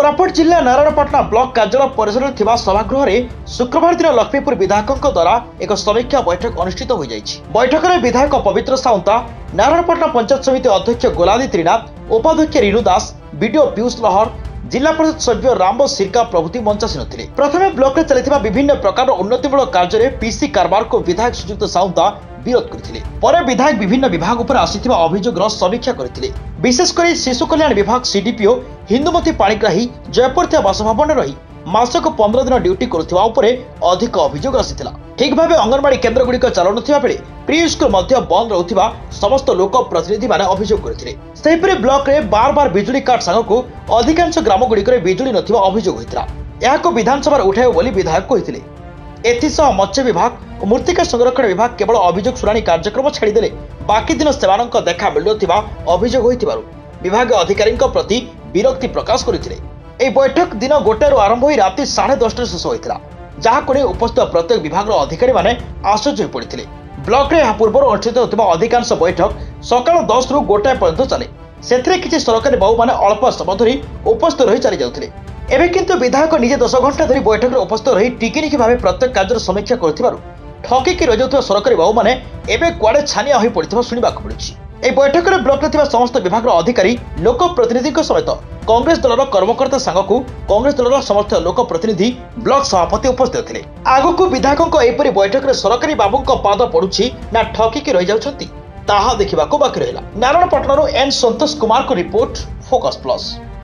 कोरापुट जिला नारायणपटना ब्लॉक कार्यालय परिसर थिबा सभागृह में शुक्रवार दिन लक्ष्मीपुर विधायकों द्वारा एक समीक्षा बैठक अनुष्ठित हो जाइछि। बैठक में विधायक पवित्र साउंता, नारायणपटना पंचायत समिति अध्यक्ष गोलादी त्रिनाथ, उपाध्यक्ष रीनू दास, बीडीओ पीयूष लहर, जिला परिषद सभ्य रामबो सिरका प्रभृति मंचासीन थे। प्रथम ब्लॉक में चलता विभिन्न प्रकार उन्नतिमूलक कार्य पीसी कारबार को विधायक श्रीजुक्त साउंता विरोध करथिले। परे विधायक विभिन्न विभाग उपर आसिथिबा अभियोगर समीक्षा करथिले। विशेषकर शिशु कल्याण विभाग सीडीपीओ हिंदुमती पाणिग्राही जयपुर बासभवन रही मासक 15 दिन ड्यूटी करुथिबा उपरे अधिक अभियोग आसिथिला। ठीक भाव अंगनवाड़ी केन्द्र गुड़िक चलुनथिबा बेले प्री स्कूल मध्य बंद रहुथिबा समस्त लोक प्रतिनिधि माने अभियोग करथिले। सेहिपरि ब्लॉक रे बार बार बिजुली काट सांगको अधिकांश ग्राम गुड़िक बिजुली नथिबा अभियोग होइतिला। याको विधानसभा उठाइबो बोली विधायक कहिथिले। एथिसह मत्स्य विभाग और मूर्तिका संरक्षण विभाग केवल अभियोग शुणाणी कार्यक्रम छाड़ीदेले बाकी दिन सेमानक देखा मिलुथिबा अभियोग होइतिबारु विभाग अधिकारी प्रति विरक्ति प्रकाश करथिले। एही बैठक दिन 1 आरंभ हो राति 10:30 शेष होइतिला, जहाको नै उपस्थित प्रत्येक विभाग अधिकारी माने आश्चर्य होई पड़िथिले। ब्लॉक रे पूर्व अनुष्ठित होतिबा अधिकांश बैठक सकाळ 10 रु 1 पर्यंत चले। सेथिरे किछि सरकारी बाबू माने अल्प समय धरि उपस्थित रही चली जाउथिले। एबे किंतु विधायक निजे 10 घंटा धरी बैठक में उपस्थित रही टिकिनिकी भाव प्रत्येक कार्य समीक्षा करथिबारु ठकिकी रहि जाउथिबा सरकारी बाबू माने एबे कुआडे छानिया होई पड़िथिबा सुनिबाक मिलुछि। एही बैठक में ब्लॉक में समस्त विभाग अधिकारी लोक प्रतिनिधि सहित कांग्रेस दलर कर्मकर्ता सांगकू कांग्रेस दलर समस्त लोक प्रतिनिधि ब्लॉक सभापति उपस्थित थे। आगकू विधायकों एपरी बैठक में सरकारी बाबू पाद पड़ुछि ना ठकिकी रहि जाउछंती ताहा देखिबाकू बाकी रहिला। नारायणपटना एन संतोष कुमार को रिपोर्ट, फोकस प्लस।